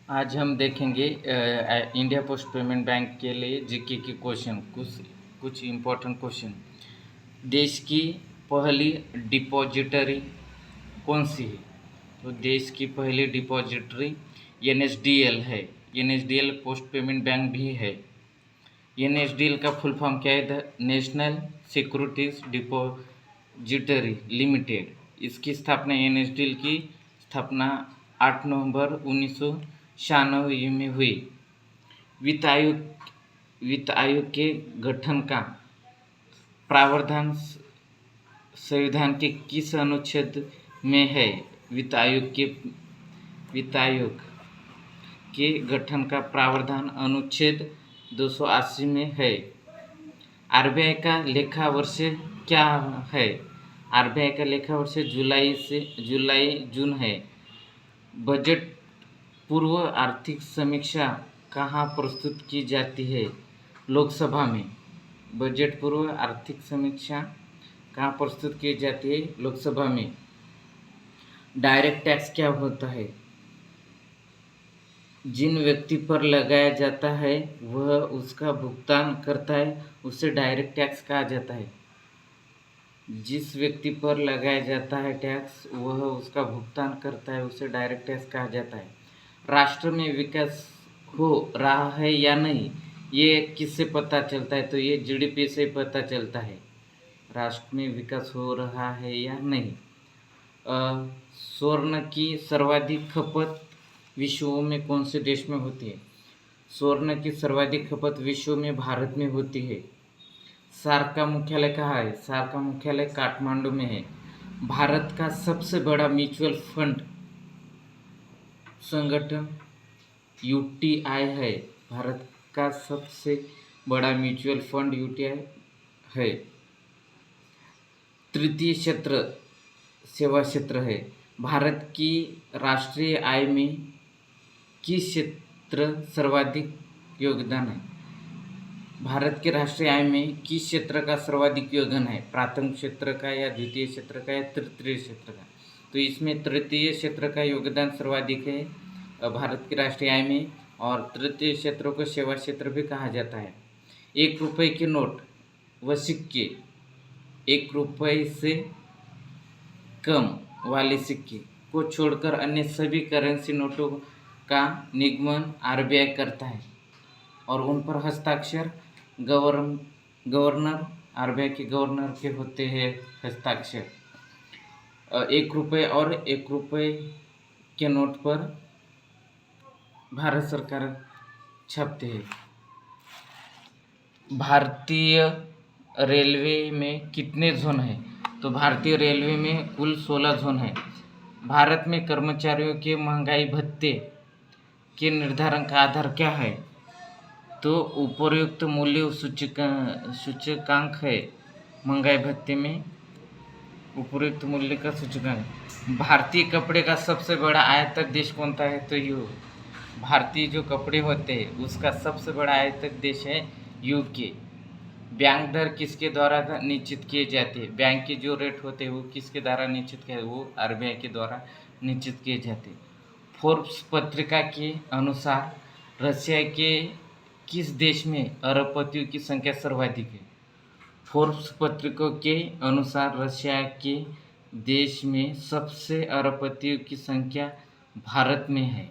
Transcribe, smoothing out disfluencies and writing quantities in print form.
आज हम देखेंगे इंडिया पोस्ट पेमेंट बैंक के लिए जीके के क्वेश्चन कुछ कुछ इम्पोर्टेंट क्वेश्चन। देश की पहली डिपॉजिटरी कौन सी है? तो देश की पहली डिपॉजिटरी एनएसडीएल है। एनएसडीएल पोस्ट पेमेंट बैंक भी है। एनएसडीएल का फुल फॉर्म क्या है? National securities depository limited. इसकी स्थापना एनएसडीएल की स्थापना 8 नवंबर 1996 में हुई। वित्त आयोग के गठन का प्रावधान संविधान के किस अनुच्छेद में है? वित्त आयोग के गठन का प्रावधान अनुच्छेद 280 में है। आरबीआई का लेखा वर्ष क्या है? आरबीआई का लेखा वर्ष जून है। बजट पूर्व आर्थिक समीक्षा कहाँ प्रस्तुत की जाती है? लोकसभा में। बजट पूर्व आर्थिक समीक्षा कहाँ प्रस्तुत की जाती है? लोकसभा में। डायरेक्ट टैक्स क्या होता है? जिन व्यक्ति पर लगाया जाता है वह उसका भुगतान करता है, उसे डायरेक्ट टैक्स कहा जाता है। जिस व्यक्ति पर लगाया जाता है टैक्स वह उसका भुगतान करता है, उसे डायरेक्ट टैक्स कहा जाता है। राष्ट्र में विकास हो रहा है या नहीं, ये किससे पता चलता है? तो ये जीडीपी से पता चलता है राष्ट्र में विकास हो रहा है या नहीं। स्वर्ण की सर्वाधिक खपत विश्व में कौन से देश में होती है? स्वर्ण की सर्वाधिक खपत विश्व में भारत में होती है। सार्क का मुख्यालय कहाँ है? सार्क का मुख्यालय काठमांडू में है। भारत का सबसे बड़ा म्यूचुअल फंड संगठन यूटीआई है। भारत का सबसे बड़ा म्यूचुअल फंड यूटीआई है। तृतीय क्षेत्र सेवा क्षेत्र है। भारत की राष्ट्रीय आय में किस क्षेत्र सर्वाधिक योगदान है? भारत के राष्ट्रीय आय में किस क्षेत्र का सर्वाधिक योगदान है? प्राथमिक क्षेत्र का या द्वितीय क्षेत्र का या तृतीय क्षेत्र का? तो इसमें तृतीय क्षेत्र का योगदान सर्वाधिक है भारत की राष्ट्रीय आय में, और तृतीय क्षेत्र को सेवा क्षेत्र भी कहा जाता है। 1 रुपये के नोट व सिक्के, 1 रुपये से कम वाले सिक्के को छोड़कर अन्य सभी करेंसी नोटों का निगमन आरबीआई करता है और उन पर हस्ताक्षर गवर्नर आरबीआई के गवर्नर के होते हैं हस्ताक्षर। 1 रुपये और 1 रुपये के नोट पर भारत सरकार छापते हैं। भारतीय रेलवे में कितने जोन हैं? तो भारतीय रेलवे में कुल 16 जोन हैं। भारत में कर्मचारियों के महंगाई भत्ते के निर्धारण का आधार क्या है? तो उपरोक्त मूल्य सूचकांक है। महंगाई भत्ते में उपरोक्त मूल्य का सूचकांक। भारतीय कपड़े का सबसे बड़ा आयातक देश कौन सा है? तो यू भारतीय जो कपड़े होते हैं उसका सबसे बड़ा आयातक देश है यूके। बैंक दर किसके द्वारा निश्चित किए जाते हैं? बैंक के जो रेट होते हैं वो किसके द्वारा निश्चित किए? वो आरबीआई के द्वारा निश्चित किए जाते हैं। फोर्ब्स पत्रिका के अनुसार रशिया के किस देश में अरबपतियों की संख्या सर्वाधिक है? फोर्ब्स पत्रिका के अनुसार रशिया के देश में सबसे अरबपतियों की संख्या भारत में है।